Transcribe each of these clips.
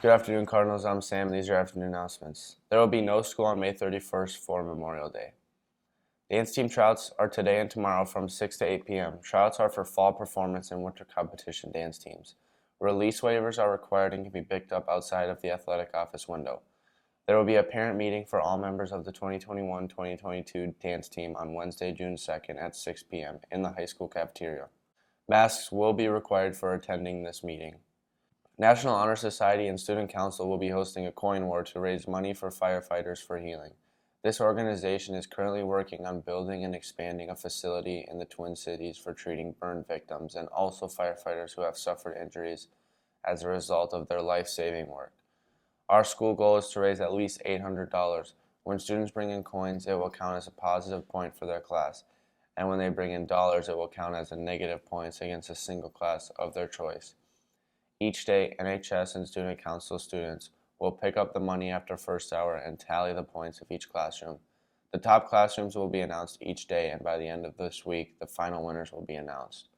Good afternoon, Cardinals. I'm Sam, and these are your afternoon announcements. There will be no school on May 31st for Memorial Day. Dance team tryouts are today and tomorrow from 6 to 8 p.m. Tryouts are for fall performance and winter competition dance teams. Release waivers are required and can be picked up outside of the athletic office window. There will be a parent meeting for all members of the 2021-2022 dance team on Wednesday, June 2nd at 6 p.m. in the high school cafeteria. Masks will be required for attending this meeting. National Honor Society and Student Council will be hosting a coin war to raise money for firefighters for healing. This organization is currently working on building and expanding a facility in the Twin Cities for treating burn victims and also firefighters who have suffered injuries as a result of their life-saving work. Our school goal is to raise at least $800. When students bring in coins, it will count as a positive point for their class, and when they bring in dollars, it will count as a negative points against a single class of their choice. Each day, NHS and Student Council students will pick up the money after first hour and tally the points of each classroom. The top classrooms will be announced each day, and by the end of this week, the final winners will be announced.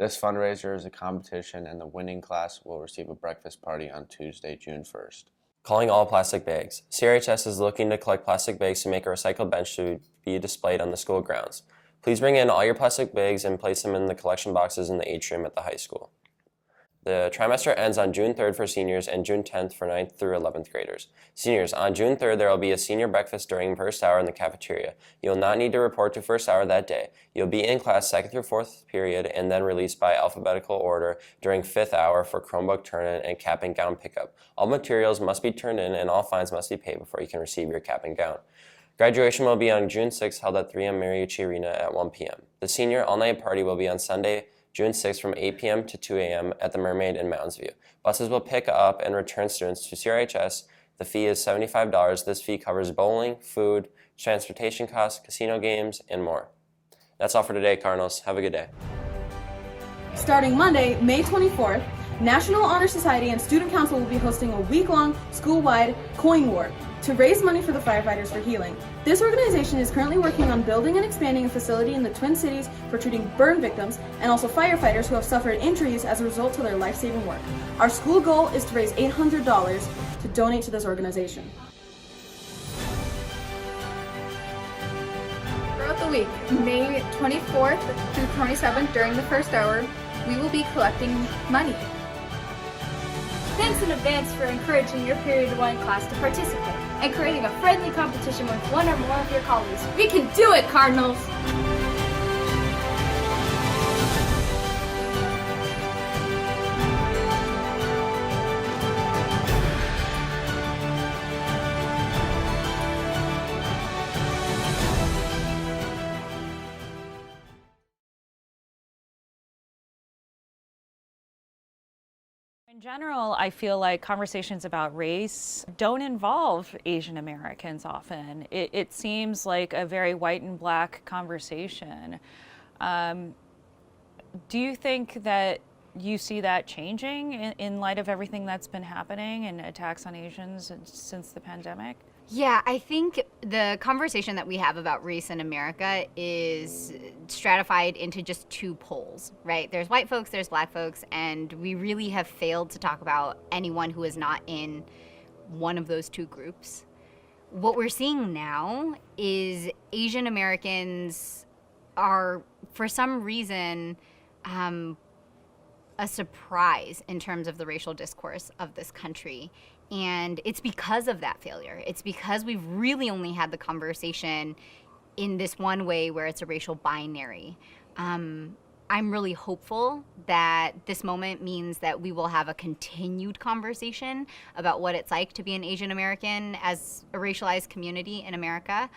This fundraiser is a competition, and the winning class will receive a breakfast party on Tuesday, June 1st. Calling all plastic bags. CRHS is looking to collect plastic bags to make a recycled bench to be displayed on the school grounds. Please bring in all your plastic bags and place them in the collection boxes in the atrium at the high school. The trimester ends on June 3rd for seniors and June 10th for 9th through 11th graders. Seniors, on June 3rd there will be a senior breakfast during first hour in the cafeteria. You will not need to report to first hour that day. You'll be in class 2nd through 4th period and then released by alphabetical order during 5th hour for Chromebook turn-in and cap and gown pickup. All materials must be turned in and all fines must be paid before you can receive your cap and gown. Graduation will be on June 6th, held at 3M Mariucci Arena at 1 p.m. The senior all-night party will be on Sunday, June 6th from 8 p.m. to 2 a.m. at the Mermaid in Mounds View. Buses will pick up and return students to CRHS. The fee is $75. This fee covers bowling, food, transportation costs, casino games, and more. That's all for today, Cardinals. Have a good day. Starting Monday, May 24th, National Honor Society and Student Council will be hosting a week-long school-wide coin war to raise money for the firefighters for healing. This organization is currently working on building and expanding a facility in the Twin Cities for treating burn victims and also firefighters who have suffered injuries as a result of their life-saving work. Our school goal is to raise $800 to donate to this organization. Throughout the week, May 24th through 27th during the first hour, we will be collecting money. Thanks in advance for encouraging your Period 1 class to participate and creating a friendly competition with one or more of your colleagues. We can do it, Cardinals! In general, I feel like conversations about race don't involve Asian Americans often. It seems like a very white and black conversation. Do you think that you see that changing in light of everything that's been happening and attacks on Asians since the pandemic? Yeah, I think the conversation that we have about race in America is stratified into just two poles, right? There's white folks, there's black folks, and we really have failed to talk about anyone who is not in one of those two groups. What we're seeing now is Asian Americans are, for some reason, a surprise in terms of the racial discourse of this country. And it's because of that failure. It's because we've really only had the conversation in this one way where it's a racial binary. I'm really hopeful that this moment means that we will have a continued conversation about what it's like to be an Asian American as a racialized community in America.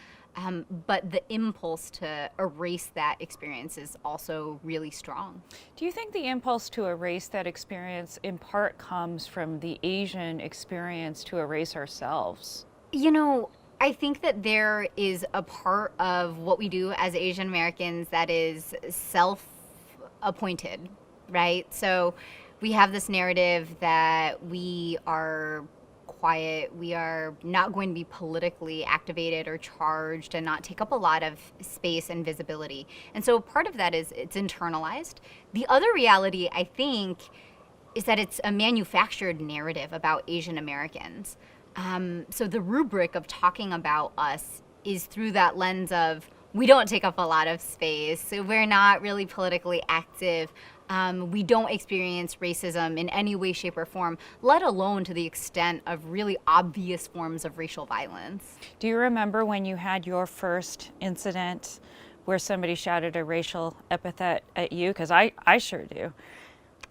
But the impulse to erase that experience is also really strong. Do you think the impulse to erase that experience in part comes from the Asian experience to erase ourselves? You know, I think that there is a part of what we do as Asian Americans that is self-appointed, right? So we have this narrative that we are quiet, we are not going to be politically activated or charged and not take up a lot of space and visibility. And so part of that is it's internalized. The other reality, I think, is that it's a manufactured narrative about Asian Americans. So the rubric of talking about us is through that lens of, we don't take up a lot of space, so we're not really politically active, we don't experience racism in any way, shape, or form, let alone to the extent of really obvious forms of racial violence. Do you remember when you had your first incident where somebody shouted a racial epithet at you? Because I sure do.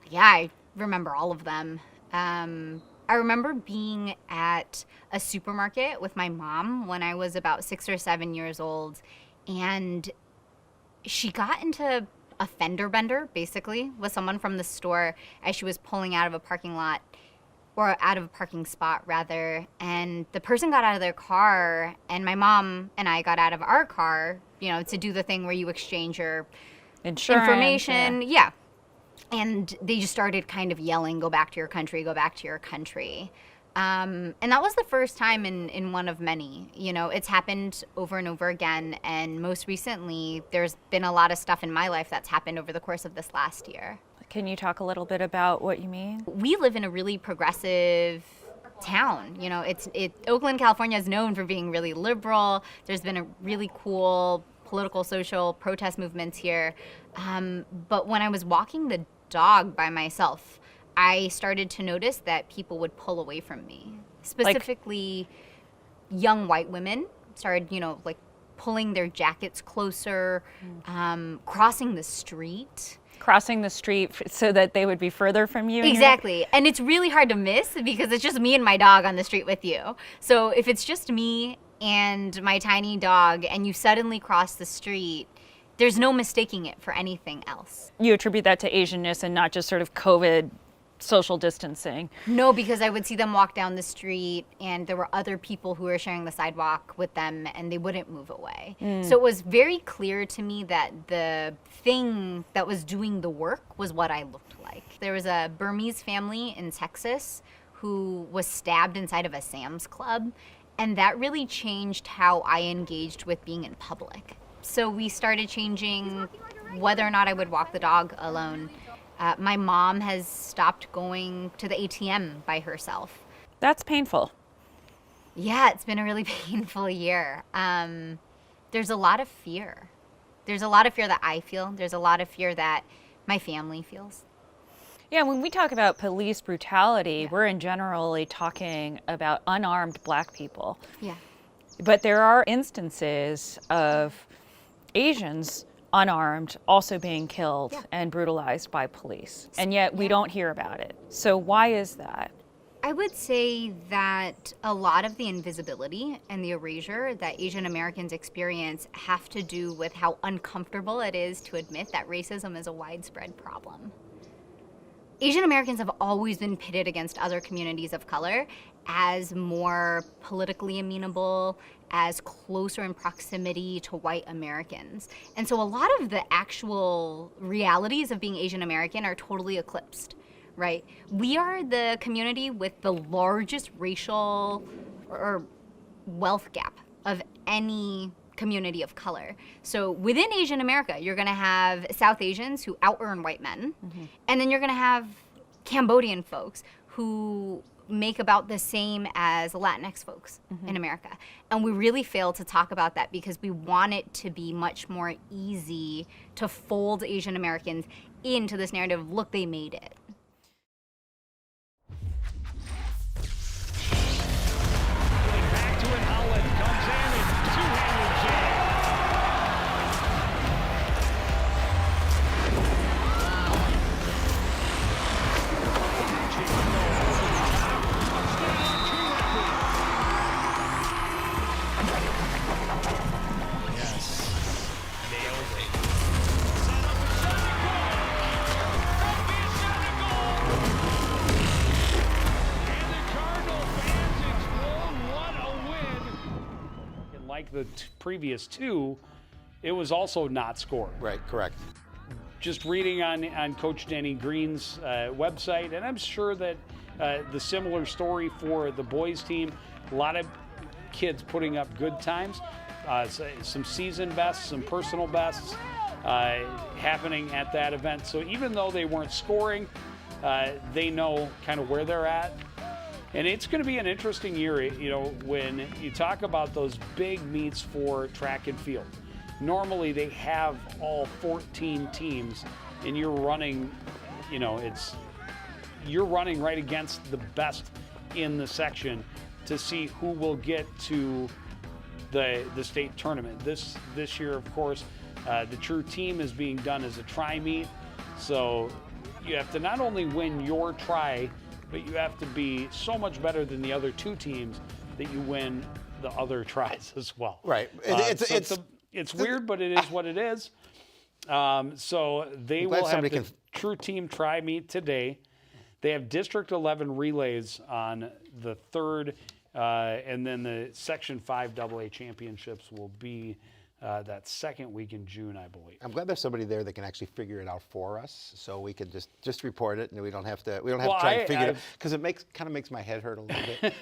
Yeah, I remember all of them. I remember being at a supermarket with my mom when I was about 6 or 7 years old, and she got into a fender bender, basically, with someone from the store as she was pulling out of a parking lot, or out of a parking spot, rather, and the person got out of their car, and my mom and I got out of our car, to do the thing where you exchange your Insurance, information. Yeah. And they just started kind of yelling, go back to your country, go back to your country. And that was the first time in one of many. It's happened over and over again. And most recently, there's been a lot of stuff in my life that's happened over the course of this last year. Can you talk a little bit about what you mean? We live in a really progressive town. Oakland, California is known for being really liberal. There's been a really cool political, social protest movements here. But when I was walking the dog by myself, I started to notice that people would pull away from me. Specifically, young white women started, pulling their jackets closer, crossing the street. Crossing the street so that they would be further from you? Exactly. And it's really hard to miss because it's just me and my dog on the street with you. So if it's just me and my tiny dog and you suddenly cross the street, there's no mistaking it for anything else. You attribute that to Asianness and not just sort of COVID social distancing? No, because I would see them walk down the street and there were other people who were sharing the sidewalk with them and they wouldn't move away. So it was very clear to me that the thing that was doing the work was what I looked like. There was a Burmese family in Texas who was stabbed inside of a Sam's Club, and that really changed how I engaged with being in public. So we started changing whether or not I would walk the dog alone. My mom has stopped going to the ATM by herself. That's painful. Yeah, it's been a really painful year. There's a lot of fear. There's a lot of fear that I feel. There's a lot of fear that my family feels. Yeah, when we talk about police brutality, we're in generally talking about unarmed Black people. Yeah. But there are instances of Asians unarmed also being killed and brutalized by police, and yet we don't hear about it. So why is that? I would say that a lot of the invisibility and the erasure that Asian Americans experience have to do with how uncomfortable it is to admit that racism is a widespread problem. Asian Americans have always been pitted against other communities of color as more politically amenable, as closer in proximity to white Americans. And so a lot of the actual realities of being Asian American are totally eclipsed, right? We are the community with the largest racial or wealth gap of any community of color. So within Asian America, you're gonna have South Asians who out-earn white men, and then you're gonna have Cambodian folks who make about the same as Latinx folks in America. And we really fail to talk about that because we want it to be much more easy to fold Asian Americans into this narrative of, look, they made it. Back to it, Holland comes in and two-handed jab. Like the previous two, it was also not scored. Right, correct. Just reading on Coach Denny Green's website, and I'm sure that the similar story for the boys team, a lot of kids putting up good times, some season bests, some personal bests happening at that event. So even though they weren't scoring, they know kind of where they're at. And it's going to be an interesting year, when you talk about those big meets for track and field. Normally they have all 14 teams, and you're running, you're running right against the best in the section to see who will get to the state tournament. This year, of course, the true team is being done as a tri-meet. So you have to not only win your tri, but you have to be so much better than the other two teams that you win the other tries as well. Right. It's weird, but it is what it is. So they will have the true team tri meet today. They have District 11 relays on the 3rd, and then the Section 5 AA championships will be that second week in June, I believe. I'm glad there's somebody there that can actually figure it out for us, so we can just report it, and we don't have to try and figure it out, because it kind of makes my head hurt a little bit.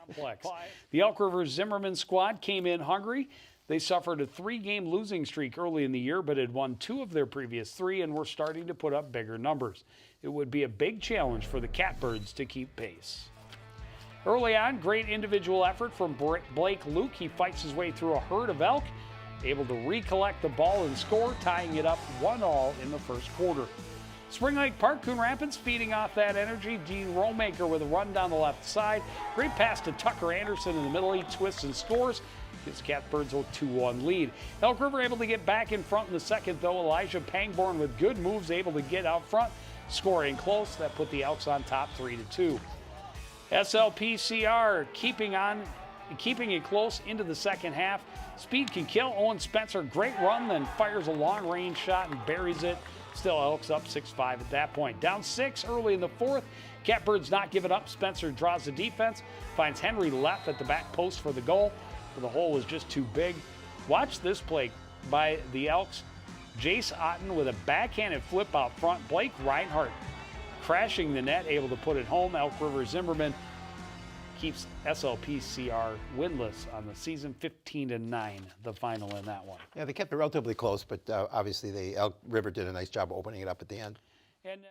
Complex. The Elk River Zimmerman squad came in hungry. They suffered a 3-game losing streak early in the year, but had won 2 of their previous 3 and were starting to put up bigger numbers. It would be a big challenge for the Catbirds to keep pace. Early on, great individual effort from Blake Luke. He fights his way through a herd of elk, able to recollect the ball and score, tying it up 1-1 in the first quarter. Spring Lake Park, Coon Rapids feeding off that energy. Dean Rollmaker with a run down the left side. Great pass to Tucker Anderson in the middle. He twists and scores. Gives Catbirds a 2-1 lead. Elk River able to get back in front in the second, though. Elijah Pangborn with good moves, able to get out front, scoring close. That put the Elks on top 3-2. SLPCR keeping it close into the second half. Speed can kill. Owen Spencer, great run, then fires a long-range shot and buries it. Still Elks up 6-5 at that point. Down 6 early in the fourth. Catbirds not giving up. Spencer draws the defense, finds Henry left at the back post for the goal, but the hole was just too big. Watch this play by the Elks. Jace Otten with a backhanded flip out front. Blake Reinhardt crashing the net, able to put it home. Elk River Zimmerman keeps SLPCR winless on the season, 15-9, the final in that one. Yeah, they kept it relatively close, but obviously Elk River did a nice job opening it up at the end. And